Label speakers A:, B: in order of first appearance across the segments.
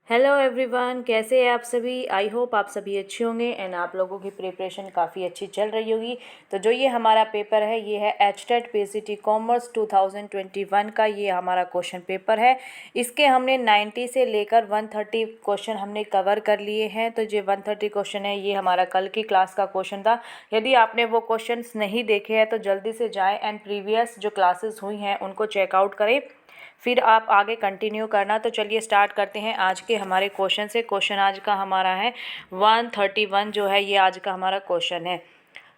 A: Hello everyone, कैसे हैं आप सभी। आई होप आप सभी अच्छे होंगे एंड आप लोगों की प्रिपरेशन काफ़ी अच्छी चल रही होगी। तो जो ये हमारा पेपर है ये है एचटेट पीसीटी कॉमर्स 2021 का ये हमारा क्वेश्चन पेपर है। इसके हमने 90 से लेकर 130 क्वेश्चन हमने कवर कर लिए हैं। तो जो 130 क्वेश्चन है ये हमारा कल की क्लास का क्वेश्चन था। यदि आपने वो क्वेश्चन नहीं देखे हैं तो जल्दी से जाएँ एंड प्रीवियस जो क्लासेस हुई हैं उनको चेकआउट करें, फिर आप आगे कंटिन्यू करना। तो चलिए स्टार्ट करते हैं आज के हमारे क्वेश्चन से। क्वेश्चन आज का हमारा है 131 जो है ये आज का हमारा क्वेश्चन है।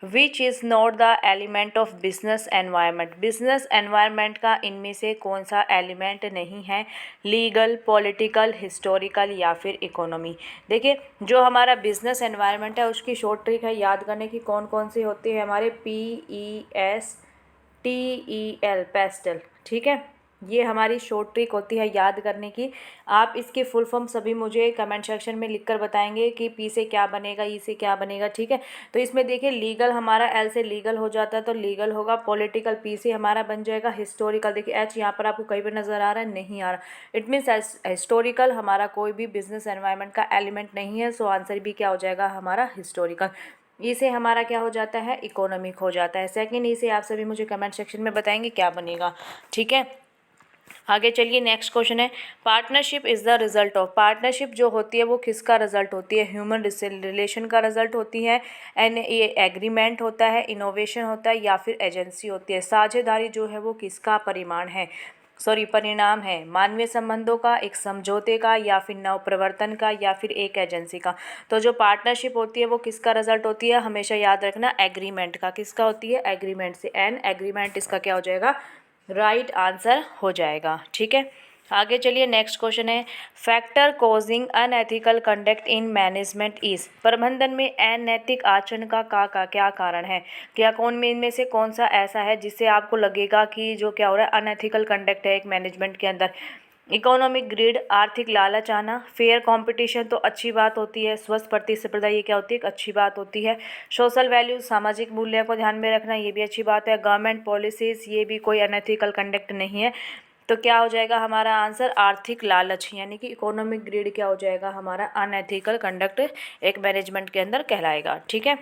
A: Which is not the element of business environment. Business environment का इनमें से कौन सा एलिमेंट नहीं है। लीगल, पॉलिटिकल, हिस्टोरिकल या फिर इकोनॉमी। देखिए जो हमारा बिजनेस एनवायरनमेंट है उसकी शॉर्ट ट्रिक है याद करने की कौन कौन सी होती है। हमारे PESTEL, पेस्टल, ठीक है। ये हमारी शॉर्ट ट्रिक होती है याद करने की। आप इसकी फुल फॉर्म सभी मुझे कमेंट सेक्शन में लिखकर बताएंगे कि पी से क्या बनेगा, ई से क्या बनेगा, ठीक है। तो इसमें देखिए लीगल हमारा एल से लीगल हो जाता है तो लीगल होगा। पॉलिटिकल पी से हमारा बन जाएगा। हिस्टोरिकल देखिए एच यहाँ पर आपको कहीं पर नज़र आ रहा है, नहीं आ रहा। इट मीन्स हिस्टोरिकल हमारा कोई भी बिजनेस एनवायरनमेंट का एलिमेंट नहीं है। सो आंसर भी क्या हो जाएगा हमारा हिस्टोरिकल। ई से हमारा क्या हो जाता है, इकोनॉमिक हो जाता है। सेकंड ई से आप सभी मुझे कमेंट सेक्शन में बताएंगे क्या बनेगा, ठीक है। आगे चलिए नेक्स्ट क्वेश्चन है partnership is the result of. Partnership जो होती है वो किसका रिजल्ट होती है। ह्यूमन रिलेशन का रिजल्ट होती है। एंड ये एग्रीमेंट होता है, इनोवेशन होता है या फिर एजेंसी होती है। साझेदारी जो है वो किसका परिणाम है। मानवीय संबंधों का, एक समझौते का या फिर नवप्रवर्तन का या फिर एक एजेंसी का। तो जो पार्टनरशिप होती है वो किसका रिजल्ट होती है, हमेशा याद रखना एग्रीमेंट का। किसका होती है, एग्रीमेंट से। एंड एग्रीमेंट इसका क्या हो जाएगा, राइट आंसर हो जाएगा, ठीक है। आगे चलिए नेक्स्ट क्वेश्चन है factor causing unethical conduct in management is. प्रबंधन में अनैतिक आचरण का क्या कारण है। क्या कौन में इनमें से कौन सा ऐसा है जिससे आपको लगेगा कि जो क्या हो रहा है अनएथिकल कंडक्ट है एक मैनेजमेंट के अंदर। इकोनॉमिक ग्रिड, आर्थिक लालच आना, फेयर कंपटीशन तो अच्छी बात होती है। स्वस्थ प्रतिस्पर्धा ये क्या होती है, एक अच्छी बात होती है। सोशल वैल्यूज, सामाजिक मूल्यों को ध्यान में रखना ये भी अच्छी बात है। गवर्नमेंट पॉलिसीज ये भी कोई अनएथिकल कंडक्ट नहीं है। तो क्या हो जाएगा हमारा आंसर, आर्थिक लालच, यानी कि इकोनॉमिक ग्रिड क्या हो जाएगा हमारा अनएथिकल कंडक्ट एक मैनेजमेंट के अंदर कहलाएगा, ठीक है।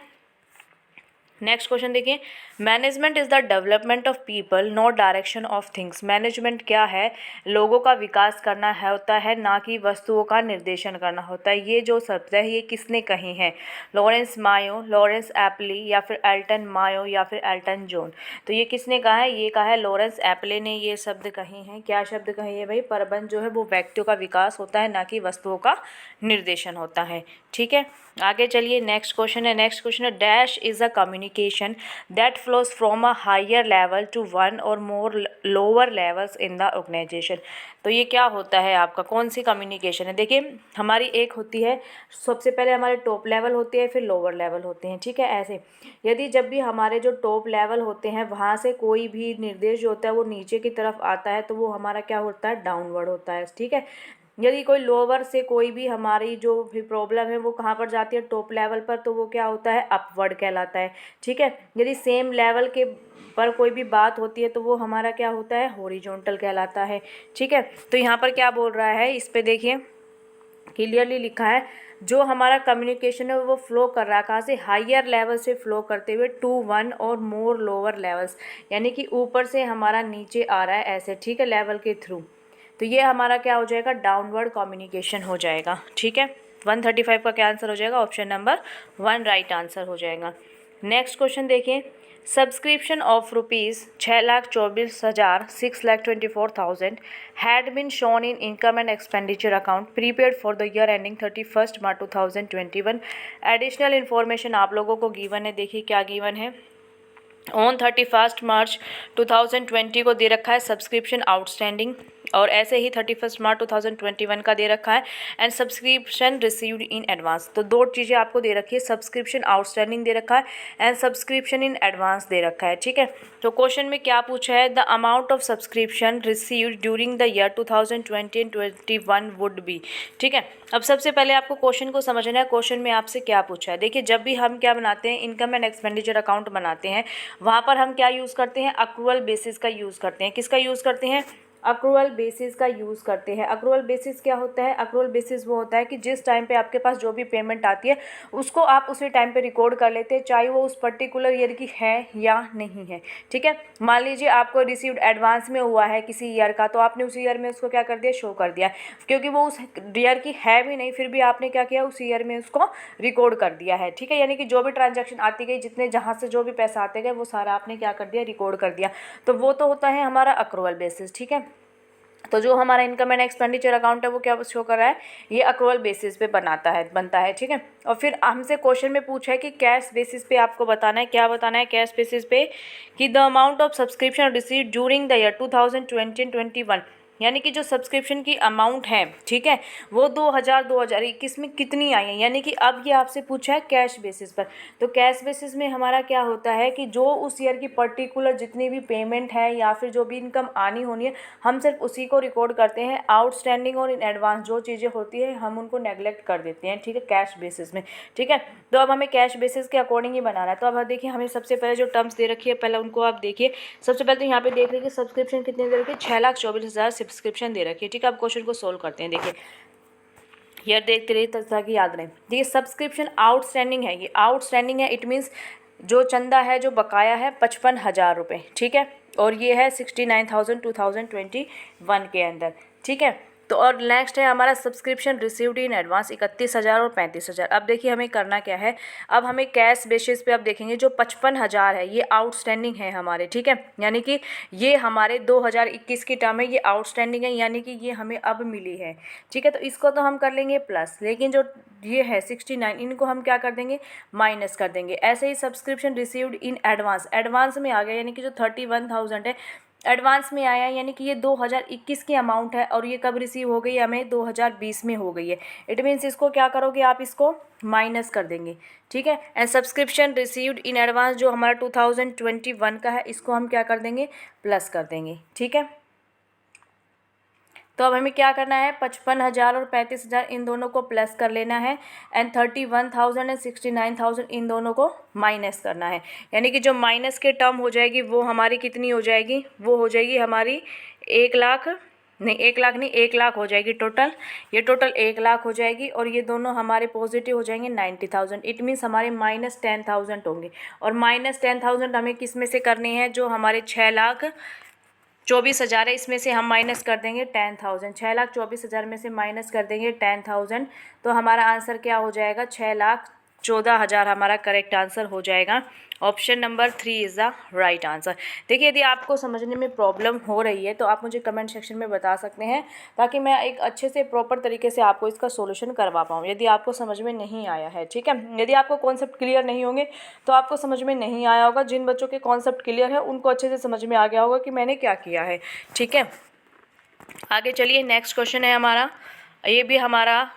A: नेक्स्ट क्वेश्चन देखिए management is the development of people not direction of things. Management क्या है, लोगों का विकास करना है होता है, ना कि वस्तुओं का निर्देशन करना होता है। ये जो शब्द है ये किसने कही है, लॉरेंस मायो, लॉरेंस एप्ली या फिर एल्टन मायो या फिर एल्टन जॉन। तो ये किसने कहा है, ये कहा है लॉरेंस एप्ले ने ये शब्द कहे हैं। क्या शब्द कहे हैं भाई, प्रबंध जो है वो व्यक्तियों का विकास होता है, ना कि वस्तुओं का निर्देशन होता है, ठीक है। आगे चलिए नेक्स्ट क्वेश्चन है dash is a communication that flows from a higher level to one और more lower levels in the organisation. तो ये क्या होता है आपका, कौन सी कम्युनिकेशन है। देखिए हमारी एक होती है, सबसे पहले हमारे टॉप लेवल होते हैं फिर लोअर लेवल होते हैं, ठीक है। ऐसे यदि जब भी हमारे जो टॉप लेवल होते हैं वहाँ से कोई भी निर्देश जो होता है वो नीचे की तरफ आता है तो वो हमारा क्या होता है, डाउनवर्ड होता है, ठीक है। यदि कोई लोअर से कोई भी हमारी जो भी प्रॉब्लम है वो कहाँ पर जाती है, टॉप लेवल पर, तो वो क्या होता है, अपवर्ड कहलाता है, ठीक है। यदि सेम लेवल के पर कोई भी बात होती है तो वो हमारा क्या होता है, हॉरिजॉन्टल कहलाता है, ठीक है। तो यहाँ पर क्या बोल रहा है, इस पे देखिए क्लियरली लिखा है जो हमारा कम्युनिकेशन है वो फ्लो कर रहा है कहाँ से, हायर लेवल से फ्लो करते हुए टू वन और मोर लोअर लेवल्स, यानी कि ऊपर से हमारा नीचे आ रहा है ऐसे, ठीक है, लेवल के थ्रू। तो ये हमारा क्या हो जाएगा, डाउनवर्ड कम्युनिकेशन हो जाएगा, ठीक है। 135 का क्या आंसर हो जाएगा, ऑप्शन नंबर 1 राइट आंसर हो जाएगा। नेक्स्ट क्वेश्चन देखिए subscription of ₹6,24,000 6,24,000 had been shown in income and expenditure account prepared for the year ending 31st March 2021। Additional information आप लोगों को गिवन है, देखिए क्या गिवन है। ऑन 31 मार्च 2020 को दे रखा है सब्सक्रिप्शन आउटस्टैंडिंग, और ऐसे ही 31 मार्च 2021 का दे रखा है and subscription received in advance. तो दो चीज़ें आपको दे रखी है, सब्सक्रिप्शन आउटस्टैंडिंग दे रखा है एंड सब्सक्रिप्शन इन एडवांस दे रखा है, ठीक है। तो क्वेश्चन में क्या पूछा है, the amount of subscription received during the year 2020 and 21 would be, ठीक है। अब सबसे पहले आपको क्वेश्चन को समझना है, क्वेश्चन में आपसे क्या पूछा है। देखिए जब भी हम क्या बनाते हैं, इनकम एंड एक्सपेंडिचर अकाउंट बनाते हैं, वहाँ पर हम क्या यूज़ करते हैं, अक्रूवल बेसिस का यूज़ करते हैं। किसका यूज़ करते हैं, अक्रूवल बेसिस का यूज़ करते हैं। अक्रूवल बेसिस क्या होता है? अक्रूवल बेसिस वो होता है कि जिस टाइम पे आपके पास जो भी पेमेंट आती है उसको आप उसी टाइम पे रिकॉर्ड कर लेते हैं, चाहे वो उस पर्टिकुलर ईयर की है या नहीं है। ठीक है, मान लीजिए आपको रिसीव्ड एडवांस में हुआ है किसी ईयर का, तो आपने उसी ईयर में उसको क्या कर दिया? शो कर दिया, क्योंकि वो उस ईयर की है भी नहीं, फिर भी आपने क्या किया? उस ईयर में उसको रिकॉर्ड कर दिया है। ठीक है, यानी कि जो भी ट्रांजैक्शन आती गई, जितने जहाँ से जो भी पैसा आते गए, वो सारा आपने क्या कर दिया? रिकॉर्ड कर दिया। तो वो तो होता है हमारा अक्रूवल बेसिस। ठीक है, तो जो हमारा इनकम एंड एक्सपेंडिचर अकाउंट है वो क्या शो कर रहा है? ये अक्रूवल बेसिस पे बनता है। ठीक है, और फिर हमसे क्वेश्चन में पूछा है कि कैश बेसिस पे आपको बताना है। क्या बताना है कैश बेसिस पे? कि the amount of subscription received during the year 2020 and 21, यानी कि जो सब्सक्रिप्शन की अमाउंट है, ठीक है, वो 2021 में कितनी आई है। यानी कि अब ये आपसे पूछा है कैश बेसिस पर। तो कैश बेसिस में हमारा क्या होता है कि जो उस ईयर की पर्टिकुलर जितनी भी पेमेंट है या फिर जो भी इनकम आनी होनी है, हम सिर्फ उसी को रिकॉर्ड करते हैं। आउटस्टैंडिंग और इन एडवांस जो चीज़ें होती है हम उनको नेगलेक्ट कर देते हैं। ठीक है, कैश बेसिस में। ठीक है, तो अब हमें कैश बेसिस के अकॉर्डिंग ही बनाना है। तो अब देखिए, हमें सबसे पहले जो टर्म्स दे रखी है पहले उनको आप देखिए। सबसे पहले तो यहाँ पे देख रहे कि सब्सक्रिप्शन कितने दे रखी है? 6,24,000 सब्सक्रिप्शन दे रखी है। ठीक है, अब क्वेश्चन को सोल्व करते हैं। देखिए यार, देखते रहिए ताकि याद रहे। देखिए सब्सक्रिप्शन आउटस्टैंडिंग है, ये आउटस्टैंडिंग है, इट मीन्स जो चंदा है, जो बकाया है 55,000 रुपये। ठीक है, और ये है 69,000 2021 के अंदर। ठीक है, तो और नेक्स्ट है हमारा सब्सक्रिप्शन रिसीव्ड इन एडवांस 31,000 और 35,000। अब देखिए हमें करना क्या है, अब हमें कैश बेसिस पे अब देखेंगे जो 55,000 है ये आउटस्टैंडिंग है हमारे। ठीक है, यानी कि ये हमारे 2021 की टर्म है, ये आउटस्टैंडिंग है, यानी कि ये हमें अब मिली है। ठीक है, तो इसको तो हम कर लेंगे प्लस, लेकिन जो ये है 69 इनको हम क्या कर देंगे? माइनस कर देंगे। ऐसे ही subscription received in advance, advance में आ गया, यानी कि जो 31,000 है एडवांस में आया, यानी कि ये 2021 की अमाउंट है और ये कब रिसीव हो गई? हमें 2020 में हो गई है। इट मीन्स इसको क्या करोगे आप? इसको माइनस कर देंगे। ठीक है, and subscription received in advance जो हमारा 2021 का है, इसको हम क्या कर देंगे? प्लस कर देंगे। ठीक है, तो अब हमें क्या करना है? 55,000 और 35,000 इन दोनों को प्लस कर लेना है, एंड 31,000 एंड 69,000 इन दोनों को माइनस करना है। यानी कि जो माइनस के टर्म हो जाएगी वो हमारी कितनी हो जाएगी? वो हो जाएगी हमारी 1,00,000 नहीं, 1,00,000 नहीं, 1,00,000 हो जाएगी टोटल। ये टोटल 1,00,000 हो जाएगी और ये दोनों हमारे पॉजिटिव हो जाएंगे 90,000। इट मीन्स हमारे -10,000 होंगे। और -10,000 हमें किस में से करने हैं? जो हमारे 6,24,000 है, इसमें से हम माइनस कर देंगे 10,000। 6,24,000 में से माइनस कर देंगे 10,000, तो हमारा आंसर क्या हो जाएगा? 6,14,000 हमारा करेक्ट आंसर हो जाएगा। Option number 3 is the right answer. देखिए, यदि आपको समझने में प्रॉब्लम हो रही है तो आप मुझे कमेंट सेक्शन में बता सकते हैं, ताकि मैं एक अच्छे से प्रॉपर तरीके से आपको इसका सॉल्यूशन करवा पाऊँ, यदि आपको समझ में नहीं आया है। ठीक है, यदि आपको कॉन्सेप्ट क्लियर नहीं होंगे तो आपको समझ में नहीं आया होगा। जिन बच्चों के कॉन्सेप्ट क्लियर है उनको अच्छे से समझ में आ गया होगा कि मैंने क्या किया है। ठीक है, आगे चलिए, नेक्स्ट क्वेश्चन है हमारा, ये भी हमारा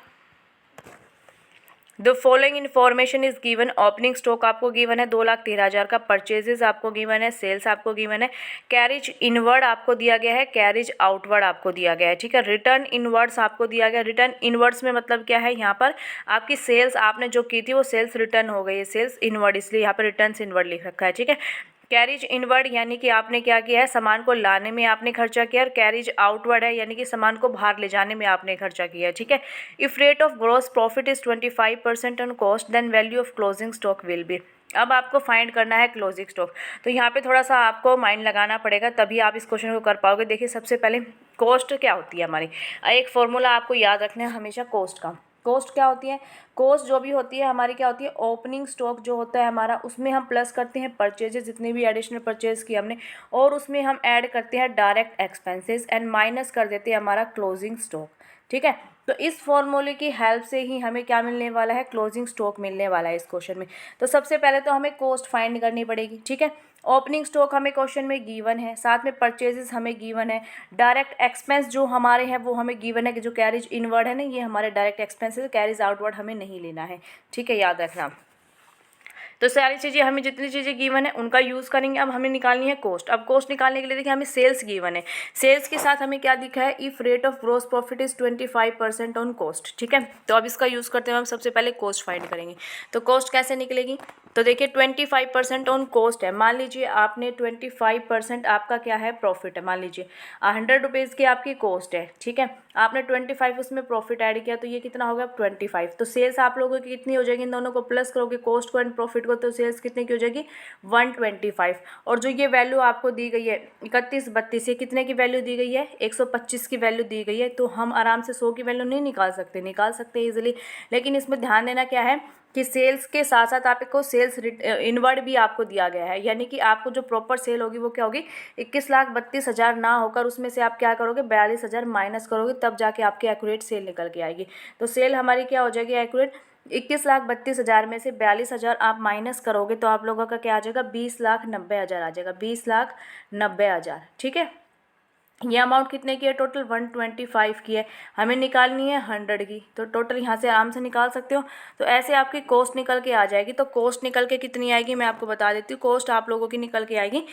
A: the following information is given. Opening stock आपको गिवन है 2,13,000 का, परचेजेस आपको गिवन है, सेल्स आपको गिवन है, कैरिज इनवर्ड आपको दिया गया है, कैरिज आउटवर्ड आपको दिया गया है। ठीक है, रिटर्न इनवर्ड्स आपको दिया गया है। रिटर्न इनवर्ड्स में मतलब क्या है? यहाँ पर आपकी सेल्स आपने जो की थी वो सेल्स रिटर्न हो गई है, सेल्स इनवर्ड, इसलिए यहाँ पर रिटर्न इनवर्ड लिख रखा है। ठीक है, कैरिज इनवर्ड यानी कि आपने क्या किया है? सामान को लाने में आपने खर्चा किया। और कैरिज आउटवर्ड है यानी कि सामान को बाहर ले जाने में आपने खर्चा किया। ठीक है, if rate of gross profit is 25% on cost then value of closing stock will be. अब आपको फाइंड करना है क्लोजिंग स्टॉक, तो यहाँ पे थोड़ा सा आपको माइंड लगाना पड़ेगा, तभी आप इस क्वेश्चन को कर पाओगे। देखिए, सबसे पहले कॉस्ट क्या होती है हमारी, एक फॉर्मूला आपको याद रखना है हमेशा कॉस्ट का। कॉस्ट क्या होती है? कॉस्ट जो भी होती है हमारी क्या होती है? ओपनिंग स्टॉक जो होता है हमारा, उसमें हम प्लस करते हैं परचेजेस, जितने भी एडिशनल परचेज किए हमने, और उसमें हम ऐड करते हैं डायरेक्ट एक्सपेंसेस एंड माइनस कर देते हैं हमारा क्लोजिंग स्टॉक। ठीक है, तो इस फॉर्मूले की हेल्प से ही हमें क्या मिलने वाला है? क्लोजिंग स्टॉक मिलने वाला है इस क्वेश्चन में। तो सबसे पहले तो हमें कॉस्ट फाइंड करनी पड़ेगी। ठीक है, ओपनिंग स्टॉक हमें क्वेश्चन में गिवन है, साथ में परचेजेस हमें गिवन है, डायरेक्ट एक्सपेंस जो हमारे हैं वो हमें गिवन है कि जो कैरिज इनवर्ड है ना, ये हमारे डायरेक्ट एक्सपेंसेस, कैरिज आउटवर्ड हमें नहीं लेना है। ठीक है, याद रखना। तो सारी चीज़ें हमें जितनी चीज़ें गिवन है उनका यूज़ करेंगे। अब हमें निकालनी है कॉस्ट। अब कॉस्ट निकालने के लिए देखिए हमें सेल्स गिवन है, सेल्स के साथ हमें क्या दिखा है, if rate of gross profit is 25% on cost. ठीक है, तो अब इसका यूज़ करते हुए हम सबसे पहले कॉस्ट फाइंड करेंगे। तो कॉस्ट कैसे निकलेगी, तो देखिए 25% ऑन कॉस्ट है। मान लीजिए आपने 25% आपका क्या है, प्रॉफिट है। मान लीजिए 100 रुपीज़ की आपकी कॉस्ट है, ठीक है, आपने 25 उसमें प्रॉफिट ऐड किया, तो ये कितना हो गया 25। तो सेल्स आप लोगों की कितनी हो जाएगी, इन दोनों को प्लस करोगे कॉस्ट को एंड प्रॉफिट को, तो सेल्स कितने की हो जाएगी 125। और जो ये वैल्यू आपको दी गई है 31, 32, ये कितने की वैल्यू दी गई है, 125 की वैल्यू दी गई है। तो हम आराम से 100 की वैल्यू नहीं निकाल सकते, निकाल सकते हैं ईजिली, लेकिन इसमें ध्यान देना क्या है कि सेल्स के साथ साथ आपको सेल्स इनवर्ड भी आपको दिया गया है, यानी कि आपको जो प्रॉपर सेल होगी वो क्या होगी, 21,32,000 ना होकर उसमें से आप क्या करोगे 42,000 माइनस करोगे, तब जाके आपकी एक्यूरेट सेल निकल के आएगी। तो सेल हमारी क्या हो जाएगी एक्यूरेट, 21,32,000 में से 42,000 आप माइनस करोगे तो आप लोगों का क्या आ जाएगा, 20,90,000 आ जाएगा, 20,90,000। ठीक है, ये अमाउंट कितने की है, टोटल 125 की है, हमें निकालनी है 100 की, तो टोटल यहाँ से आराम से निकाल सकते हो। तो ऐसे आपकी कॉस्ट निकल के आ जाएगी। तो कॉस्ट निकल के कितनी आएगी मैं आपको बता देती हूँ। कॉस्ट आप लोगों की निकल के आएगी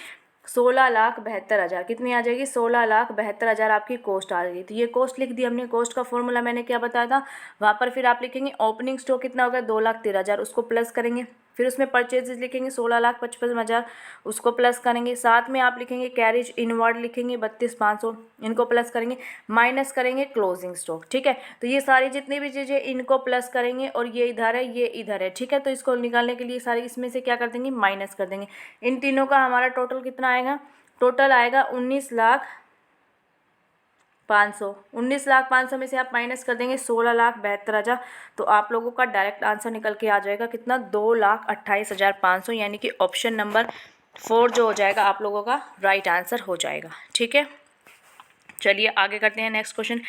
A: 16,72,000। कितनी आ जाएगी, 16,72,000 आपकी कॉस्ट आ जाएगी। तो ये कॉस्ट लिख दी हमने। कॉस्ट का फॉर्मूला मैंने क्या बताया था, वहाँ पर फिर आप लिखेंगे ओपनिंग स्टॉक कितना होगा 2,13,000, उसको प्लस करेंगे। फिर उसमें परचेजेस लिखेंगे 16,55,000, उसको प्लस करेंगे। साथ में आप लिखेंगे कैरेज इनवर्ड लिखेंगे 32,500, इनको प्लस करेंगे, माइनस करेंगे क्लोजिंग स्टॉक। ठीक है, तो ये सारी जितनी भी चीज़ें इनको प्लस करेंगे और ये इधर है ये इधर है। ठीक है, तो इसको निकालने के लिए सारी इसमें से क्या कर देंगे, माइनस कर देंगे। इन तीनों का हमारा टोटल कितना आएगा, टोटल आएगा 19,500,000। 19,500,000 में से आप माइनस कर देंगे 16,72,000, तो आप लोगों का डायरेक्ट आंसर निकल के आ जाएगा कितना, 2,28,500, यानी कि ऑप्शन नंबर 4 जो हो जाएगा आप लोगों का राइट आंसर हो जाएगा। ठीक है, चलिए आगे करते हैं next question.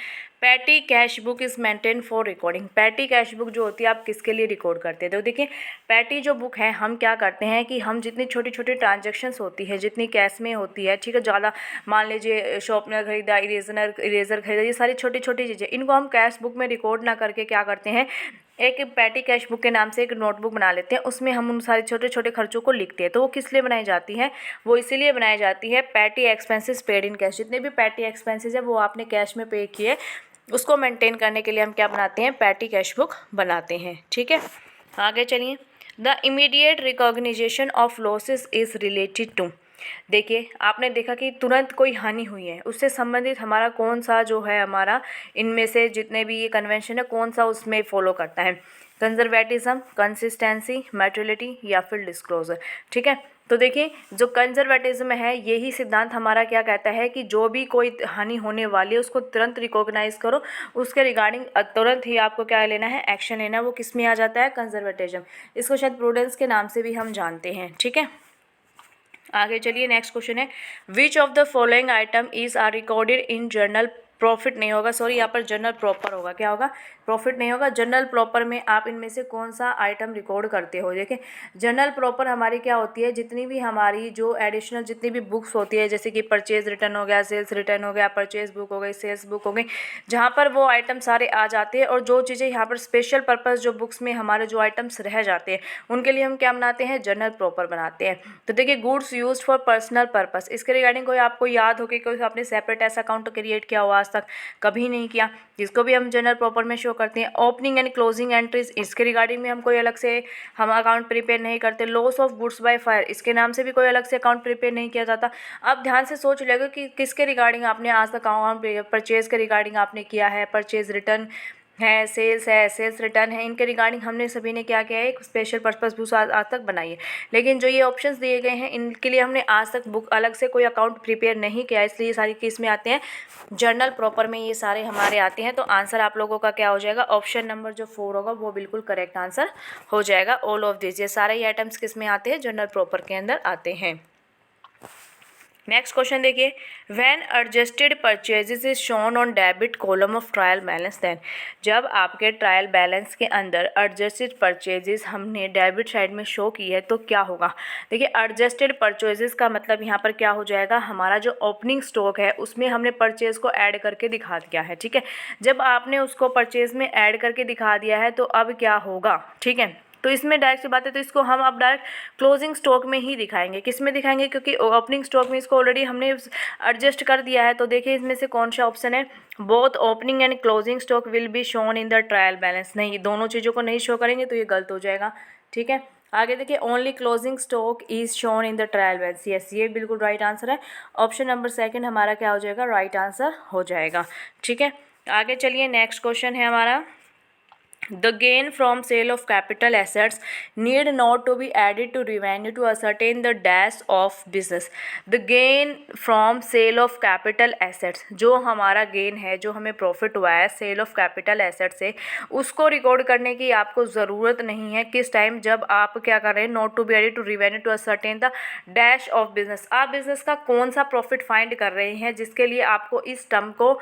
A: Petty cash book is maintain for recording. Petty cash book जो होती है आप किसके लिए रिकॉर्ड करते हैं, तो देखिए पैटी जो बुक है हम क्या करते हैं कि हम जितनी छोटी छोटी ट्रांजेक्शन्स होती है, जितनी कैश में होती है, ठीक है, ज़्यादा मान लीजिए शॉर्पनर खरीदा, इरेजर खरीदा, ये सारी छोटी छोटी चीज़ें, इनको हम कैश बुक में रिकॉर्ड ना करके क्या करते हैं, एक पैटी कैश बुक के नाम से एक नोटबुक बना लेते हैं, उसमें हम उन सारे छोटे छोटे खर्चों को लिखते हैं। तो वो किस लिए बनाई जाती है, वो इसीलिए बनाई जाती है petty expenses paid in cash. जितने भी पैटी एक्सपेंसेस है वो आपने कैश में पे किए, उसको मेंटेन करने के लिए हम क्या बनाते हैं, पैटी कैश बुक बनाते हैं। ठीक है, आगे चलिए। The immediate recognition of losses is related to. देखिए आपने देखा कि तुरंत कोई हानि हुई है, उससे संबंधित हमारा कौन सा जो है, हमारा इनमें से जितने भी ये कन्वेंशन है कौन सा उसमें फॉलो करता है, कंजर्वेटिज्म, कंसिस्टेंसी, मैटेरियलिटी या फिर डिस्क्लोजर। ठीक है, तो देखिए जो कंजर्वेटिज्म है यही सिद्धांत हमारा क्या कहता है कि जो भी कोई हानि होने वाली है उसको तुरंत रिकॉग्नाइज करो, उसके रिगार्डिंग तुरंत ही आपको क्या लेना है, एक्शन लेना है। वो किस में आ जाता है, कंजर्वेटिज्म। इसको शायद प्रूडेंस के नाम से भी हम जानते हैं। ठीक है, आगे चलिए नेक्स्ट क्वेश्चन है, which of the following item is are recorded in journal profit नहीं होगा, सॉरी यहाँ पर जनरल प्रॉपर होगा, क्या होगा, प्रॉफिट नहीं होगा, जनरल प्रॉपर में आप इनमें से कौन सा आइटम रिकॉर्ड करते हो। देखिए जनरल प्रॉपर हमारी क्या होती है, जितनी भी हमारी जो एडिशनल जितनी भी बुक्स होती है, जैसे कि परचेज रिटर्न हो गया, सेल्स रिटर्न हो गया, परचेज बुक हो गई, सेल्स बुक हो गई, जहाँ पर वो आइटम सारे आ जाते हैं। और जो चीज़ें यहाँ पर स्पेशल पर्पज़ जो बुक्स में हमारे जो आइटम्स रह जाते हैं उनके लिए हम क्या बनाते हैं, जनरल प्रॉपर बनाते हैं। तो देखिए goods used for personal purpose, इसके रिगार्डिंग कोई आपको याद हो कि कोई आपने सेपरेट ऐसा अकाउंट क्रिएट किया हुआ, आज तक कभी नहीं किया, जिसको भी हम जनरल प्रॉपर में शो करते हैं। ओपनिंग एंड क्लोजिंग एंट्रीज, इसके रिगार्डिंग में हम कोई अलग से हम अकाउंट प्रिपेयर नहीं करते। Loss of goods by fire, इसके नाम से भी कोई अलग से अकाउंट प्रिपेयर नहीं किया जाता। अब ध्यान से सोच लेगा कि किसके रिगार्डिंग आपने आज तक अकाउंट, परचेज के रिगार्डिंग आपने किया है, परचेज रिटर्न है, सेल्स रिटर्न है, इनके रिगार्डिंग हमने सभी ने क्या किया है, एक स्पेशल पर्पस बुक आज तक बनाई है। लेकिन जो ये ऑप्शंस दिए गए हैं इनके लिए हमने आज तक बुक अलग से कोई अकाउंट प्रिपेयर नहीं किया, इसलिए ये सारी केस में आते हैं जर्नल प्रॉपर में, ये सारे हमारे आते हैं। तो आंसर आप लोगों का क्या हो जाएगा, ऑप्शन नंबर जो 4 होगा वो बिल्कुल करेक्ट आंसर हो जाएगा। ऑल ऑफ दिस, ये सारे आइटम्स किस में आते हैं, जनरल प्रॉपर के अंदर आते हैं। नेक्स्ट क्वेश्चन देखिए, when adjusted purchases is shown on debit column of trial balance then. जब आपके ट्रायल बैलेंस के अंदर एडजस्टेड परचेजेस हमने डेबिट साइड में शो की है तो क्या होगा। देखिए एडजस्टेड परचेजेस का मतलब यहाँ पर क्या हो जाएगा, हमारा जो ओपनिंग स्टॉक है उसमें हमने परचेज को ऐड करके दिखा दिया है। ठीक है, जब आपने उसको परचेज में ऐड करके दिखा दिया है तो अब क्या होगा, ठीक है, तो इसमें डायरेक्ट सी बात है, तो इसको हम अब डायरेक्ट क्लोजिंग स्टॉक में ही दिखाएंगे। किस में दिखाएंगे, क्योंकि ओपनिंग स्टॉक में इसको ऑलरेडी हमने एडजस्ट कर दिया है। तो देखिए इसमें से कौन सा ऑप्शन है, both opening and closing stock will be shown in the trial balance. नहीं, दोनों चीज़ों को नहीं शो करेंगे तो ये गलत हो जाएगा। ठीक है, आगे देखिए, only closing stock is shown in the trial balance. Yes, ये बिल्कुल राइट आंसर है। ऑप्शन नंबर सेकंड हमारा क्या हो जाएगा, राइट आंसर हो जाएगा। ठीक है, आगे चलिए, नेक्स्ट क्वेश्चन है हमारा, The gain from sale of capital assets need not to be added to revenue to ascertain the dash of business. The gain from sale of capital assets, जो हमारा गेन है, जो हमें प्रॉफिट हुआ है cell of capital asset से, उसको record करने की आपको ज़रूरत नहीं है। किस टाइम, जब आप क्या कर रहे हैं, not to be added to revenue to ascertain the dash of business. आप बिजनेस का कौन सा प्रॉफिट फाइंड कर रहे हैं जिसके लिए आपको इस टर्म को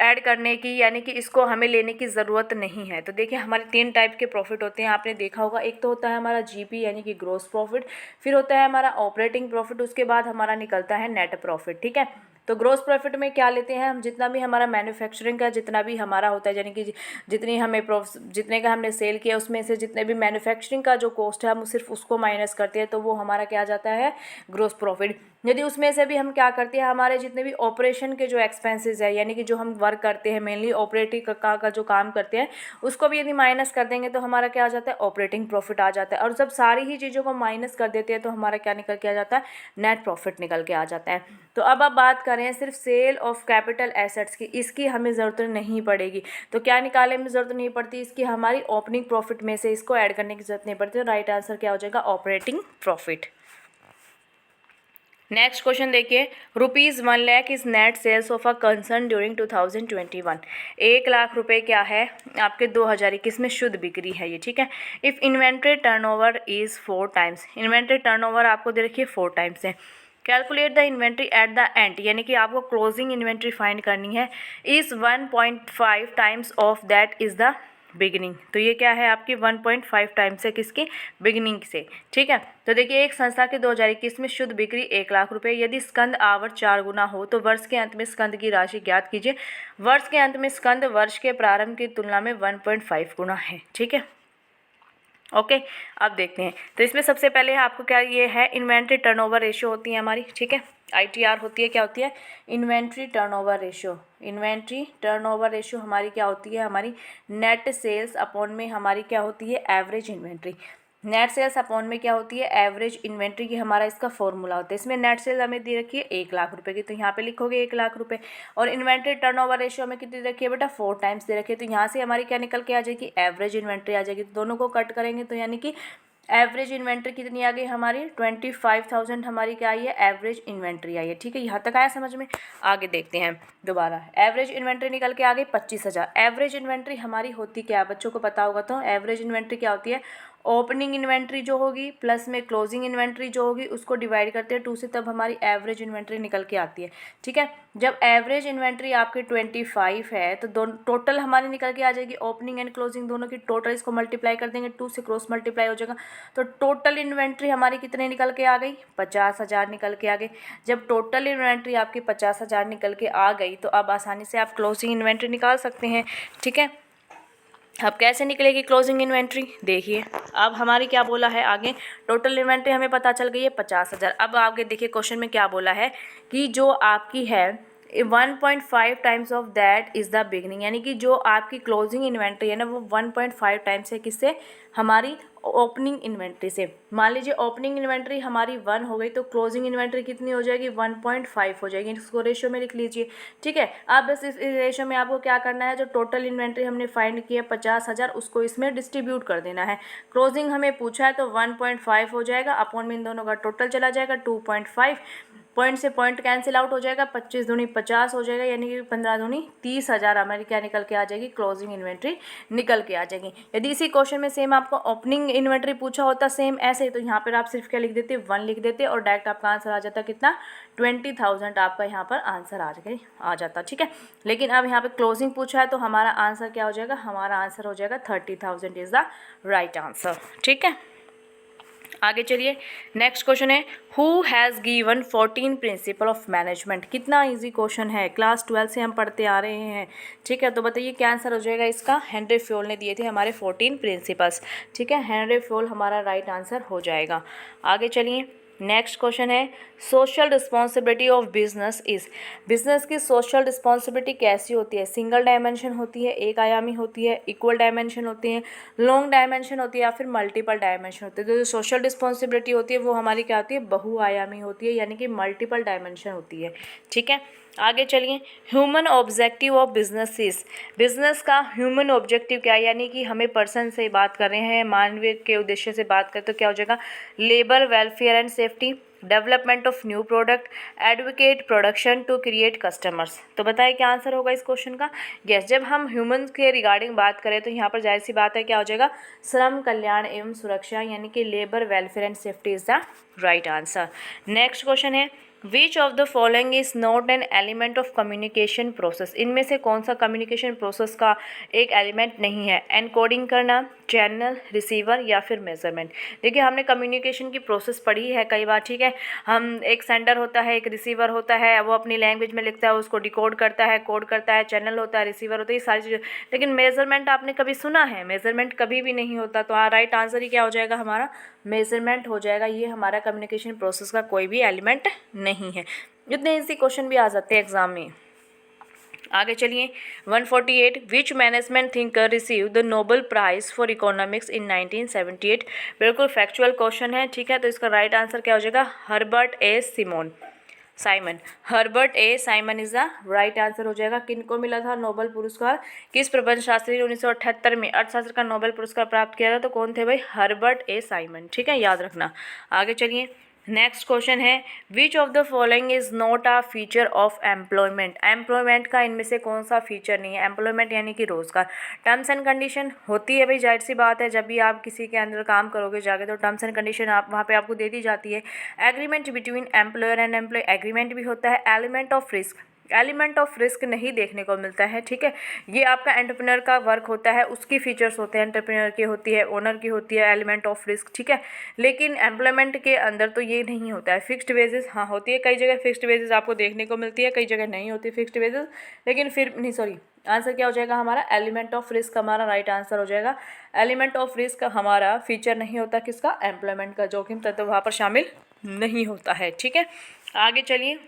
A: ऐड करने की, यानी कि इसको हमें लेने की ज़रूरत नहीं है। तो देखिए हमारे 3 टाइप के प्रॉफिट होते हैं, आपने देखा होगा। एक तो होता है हमारा जीपी यानी कि ग्रोस प्रॉफिट, फिर होता है हमारा ऑपरेटिंग प्रॉफिट, उसके बाद हमारा निकलता है नेट प्रॉफिट। ठीक है, तो ग्रोस प्रॉफिट में क्या लेते हैं हम, जितना भी हमारा मैन्युफैक्चरिंग का जितना भी हमारा होता है, यानी कि जितने का हमने सेल किया उसमें से जितने भी मैन्युफैक्चरिंग का जो कॉस्ट है हम सिर्फ उसको माइनस करते हैं, तो वो हमारा क्या आ जाता है, ग्रोस प्रॉफिट। यदि उसमें से भी हम क्या करते हैं, हमारे जितने भी ऑपरेशन के जो एक्सपेंसेस है, यानी कि जो हम वर्क करते हैं मेनली ऑपरेटिंग का जो काम करते हैं, उसको भी यदि माइनस कर देंगे तो हमारा क्या आ जाता है, ऑपरेटिंग प्रॉफिट आ जाता है। और जब सारी ही चीज़ों को माइनस कर देते हैं तो हमारा क्या निकल के आ जाता है, नेट प्रॉफिट निकल के आ जाता है। तो अब आप बात करें सिर्फ सेल ऑफ कैपिटल एसेट्स की, इसकी हमें ज़रूरत नहीं पड़ेगी। तो क्या निकालने में ज़रूरत नहीं पड़ती, इसकी हमारी ओपनिंग प्रॉफिट में से इसको ऐड करने की ज़रूरत नहीं पड़ती। तो राइट आंसर क्या हो जाएगा, ऑपरेटिंग प्रॉफिट। नेक्स्ट क्वेश्चन देखिए, ₹1 lakh is net sales of a concern during 2021। 1 lakh रुपए क्या है आपके 2021 में शुद्ध बिक्री है ये। ठीक है, if inventory turnover is 4 times, inventory turnover आपको दे रखिए 4 टाइम्स है। Calculate the inventory at the end, यानी कि आपको क्लोजिंग इन्वेंट्री फाइंड करनी है। Is 1.5 times of that is the beginning. तो ये क्या है आपकी 1.5 टाइम्स है किसकी, बिगिनिंग से। ठीक है, तो देखिए एक संस्था के 2021 में शुद्ध बिक्री 1 लाख रुपए, यदि स्कंद आवर्त 4 गुना हो तो वर्ष के अंत में स्कंद की राशि ज्ञात कीजिए। वर्ष के अंत में स्कंद वर्ष के प्रारंभ की तुलना में 1.5 गुना है। ठीक है, ओके, अब देखते हैं। तो इसमें सबसे पहले आपको क्या ये है, इन्वेंट्री टर्नओवर रेशियो होती है हमारी। ठीक है, ITR होती है, क्या होती है, inventory turnover ratio. Inventory turnover ratio हमारी क्या होती है, हमारी नेट सेल्स अपॉन में हमारी क्या होती है, average inventory. Net sales upon में क्या होती है, एवरेज इन्वेंट्री की हमारा इसका फॉर्मूला होता है। इसमें नेट सेल्स हमें दी रखी है 1 लाख रुपए की, तो यहाँ पे लिखोगे 1 लाख रुपए। और इन्वेंट्री टर्नओवर रेशियो हमें कितनी रखी है बेटा, 4 टाइम्स दे रखी है। तो यहाँ से हमारी क्या निकल के आ जाएगी, एवरेज इन्वेंट्री आ जाएगी। तो दोनों को कट करेंगे तो यानी कि एवरेज इन्वेंट्री कितनी आ गई हमारी, 25,000 हमारी क्या आई है, एवरेज इन्वेंट्री आई है। ठीक है, यहाँ तक आया समझ में। आगे देखते हैं दोबारा, एवरेज इन्वेंट्री निकल के आ गई 25,000। एवरेज इन्वेंट्री हमारी होती क्या है, बच्चों को पता होगा। तो एवरेज इन्वेंट्री क्या होती है, ओपनिंग इन्वेंट्री जो होगी प्लस में क्लोजिंग इन्वेंट्री जो होगी उसको डिवाइड करते हैं 2 से, तब हमारी एवरेज इन्वेंट्री निकल के आती है। ठीक है, जब एवरेज इन्वेंट्री आपकी 25 है तो दोनों टोटल हमारी निकल के आ जाएगी, ओपनिंग एंड क्लोजिंग दोनों की टोटल, इसको मल्टीप्लाई कर देंगे 2 से, क्रॉस मल्टीप्लाई हो जाएगा। तो टोटल इन्वेंट्री हमारी कितने निकल के आ गई, 50,000 निकल के आ गई। जब टोटल इन्वेंट्री आपकी 50,000 निकल के आ गई तो अब आसानी से आप क्लोजिंग इन्वेंट्री निकाल सकते हैं। ठीक है, अब कैसे निकलेगी क्लोजिंग इन्वेंट्री, देखिए अब हमारी क्या बोला है आगे, टोटल इन्वेंट्री हमें पता चल गई है 50,000। अब आगे देखिए क्वेश्चन में क्या बोला है कि जो आपकी है 1.5 times of that is the beginning, यानी कि जो आपकी क्लोजिंग इन्वेंट्री है ना वो 1.5 टाइम्स है किससे, हमारी ओपनिंग इन्वेंट्री से। मान लीजिए ओपनिंग इन्वेंट्री हमारी 1 हो गई तो क्लोजिंग इन्वेंट्री कितनी हो जाएगी, 1.5 हो जाएगी। इसको रेशियो में लिख लीजिए। ठीक है, अब बस इस रेशियो में आपको क्या करना है, जो टोटल इन्वेंट्री हमने फाइंड की है 50,000 उसको इसमें डिस्ट्रीब्यूट कर देना है। क्लोजिंग हमें पूछा है तो 1.5 हो जाएगा, अपॉन में इन दोनों का टोटल चला जाएगा 2.5, पॉइंट से पॉइंट कैंसिल आउट हो जाएगा, 25 दूनी 50 हो जाएगा, यानी कि 15 दूनी 30,000 हमारी क्या निकल के आ जाएगी, क्लोजिंग इन्वेंट्री निकल के आ जाएगी। यदि इसी क्वेश्चन में सेम आपको ओपनिंग इन्वेंट्री पूछा होता सेम ऐसे, तो यहाँ पर आप सिर्फ क्या लिख देते, 1 लिख देते और डायरेक्ट आपका आंसर आ जाता कितना, 20,000 आपका यहाँ पर आंसर आ जाता। ठीक है, लेकिन अब यहाँ पर क्लोजिंग पूछा है तो हमारा आंसर क्या हो जाएगा, हमारा आंसर हो जाएगा 30,000 इज़ द राइट आंसर। ठीक है, आगे चलिए, नेक्स्ट क्वेश्चन है who has given 14 principle of management. कितना इजी क्वेश्चन है, क्लास 12 से हम पढ़ते आ रहे हैं। ठीक है, तो बताइए क्या आंसर हो जाएगा इसका। हेनरी फ्योल ने दिए थे हमारे 14 प्रिंसिपल्स। ठीक है, हेनरी फ्योल हमारा राइट आंसर हो जाएगा। आगे चलिए, नेक्स्ट क्वेश्चन है social responsibility of business is. Business की सोशल रिस्पॉन्सिबिलिटी कैसी होती है, सिंगल डायमेंशन होती है, एक आयामी होती है, इक्वल डायमेंशन होती है, लॉन्ग डायमेंशन होती है या फिर मल्टीपल डायमेंशन होती है। तो जो सोशल रिस्पॉन्सिबिलिटी होती है वो हमारी क्या होती है, बहुआयामी होती है, यानी कि मल्टीपल डायमेंशन होती है। ठीक है, आगे चलिए, human objective of business is. Business का ह्यूमन ऑब्जेक्टिव क्या है, यानी कि हमें पर्सन से बात कर रहे हैं, मानवीय के उद्देश्य से बात करें तो क्या हो जाएगा, labour welfare and safety, development of new product, advocate production to create customers. तो बताइए क्या आंसर होगा इस क्वेश्चन का। यस, जब हम ह्यूमन के रिगार्डिंग बात करें तो यहाँ पर जाहिर सी बात है क्या हो जाएगा, श्रम कल्याण एवं सुरक्षा, यानी कि labour welfare and safety is the right answer. Next question है which of the following is not an element of communication process. इनमें से कौन सा कम्युनिकेशन प्रोसेस का एक एलिमेंट नहीं है, एनकोडिंग करना, चैनल, रिसीवर या फिर मेजरमेंट। देखिए हमने कम्युनिकेशन की प्रोसेस पढ़ी है कई बार। ठीक है, हम एक सेंडर होता है, एक रिसीवर होता है, वो अपनी लैंग्वेज में लिखता है, उसको डिकोड करता है, कोड करता है, चैनल होता है, रिसीवर होता है, ये सारी चीज़ें। लेकिन मेजरमेंट आपने कभी सुना है, मेजरमेंट कभी भी नहीं होता। तो राइट आंसर ही क्या हो जाएगा हमारा, मेजरमेंट हो जाएगा। ये हमारा कम्युनिकेशन प्रोसेस का कोई भी एलिमेंट नहीं है। इतने इजी क्वेश्चन भी आ जाते हैं एग्जाम में। आगे चलिए, 148 which management thinker receive the Nobel prize for economics in 1978। बिल्कुल फैक्चुअल क्वेश्चन है। ठीक है, तो इसका राइट आंसर क्या हो जाएगा, Herbert A Simon. Herbert A Simon is the right answer हो जाएगा। किनको मिला था नोबेल पुरस्कार, किस प्रबंध शास्त्री ने 1978 में अर्थशास्त्र का नोबेल पुरस्कार प्राप्त किया था, तो कौन थे भाई, हर्बर्ट ए साइमन। ठीक है, याद रखना। आगे चलिए, नेक्स्ट क्वेश्चन है which of the following is not a feature of employment. Employment का इनमें से कौन सा फीचर नहीं है। एम्प्लॉयमेंट यानी कि रोजगार। टर्म्स एंड कंडीशन होती है भाई, जाहिर सी बात है, जब भी आप किसी के अंदर काम करोगे जाके तो टर्म्स एंड कंडीशन आप वहाँ पे आपको दे दी जाती है। Agreement between employer and employ, agreement भी होता है। Element of risk, element of risk नहीं देखने को मिलता है। ठीक है, ये आपका एंटरप्रेन्योर का वर्क होता है, उसकी फीचर्स होते हैं, एंटरप्रेन्योर की होती है, ओनर की होती है एलिमेंट ऑफ रिस्क। ठीक है, लेकिन एम्प्लॉयमेंट के अंदर तो ये नहीं होता है। फिक्स्ड वेजेस हाँ होती है, कई जगह फिक्स्ड वेजेस आपको देखने को मिलती है, कई जगह नहीं होती फिक्स्ड वेजेस। लेकिन फिर नहीं, सॉरी, आंसर क्या हो जाएगा हमारा, एलिमेंट ऑफ रिस्क हमारा राइट आंसर हो जाएगा। एलिमेंट ऑफ रिस्क हमारा फीचर नहीं होता किसका, एम्प्लॉयमेंट का, जोखिम तत्व वहाँ पर शामिल नहीं होता है। ठीक है, आगे चलिए,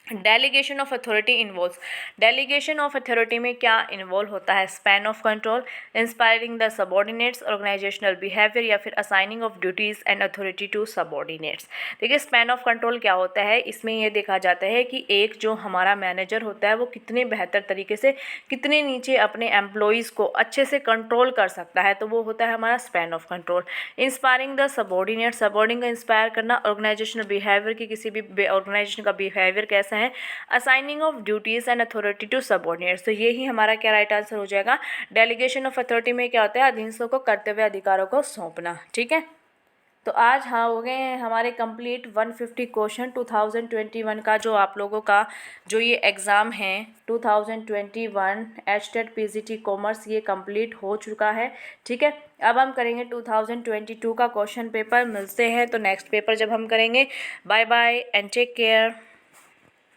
A: delegation of authority involve. Delegation of authority में क्या इन्वॉल्व होता है, span of control, inspiring the subordinates, organisational behaviour या फिर assigning of duties and authority to subordinates. देखिए स्पैन ऑफ कंट्रोल क्या होता है, इसमें यह देखा जाता है कि एक जो हमारा मैनेजर होता है वो कितने बेहतर तरीके से, कितने नीचे अपने एम्प्लॉयज़ को अच्छे से कंट्रोल कर सकता है, तो वो होता है हमारा span of control. Inspiring the subordinate, subordinate का इंस्पायर करना, ऑर्गेनाइजेशनल बिहेवियर की किसी भी ऑर्गेनाइजेशन का बिहेवियर कैसा है, assigning of duties and authority to subordinates. तो ये ही हमारा क्या राइट आंसर हो जाएगा। डेलीगेशन ऑफ अथॉरिटी में क्या होता है, अधीनस्थों को कर्तव्य अधिकारों को सौंपना। ठीक है, तो आज हाँ हो गए हैं हमारे कंप्लीट 150 क्वेश्चन 2021 का, जो आप लोगों का जो ये एग्ज़ाम है 2021 एचटेट पीजीटी कॉमर्स, ये कंप्लीट हो चुका है। ठीक है, अब हम करेंगे 2022 का क्वेश्चन पेपर। मिलते हैं तो नेक्स्ट पेपर जब हम करेंगे। Bye bye and take care.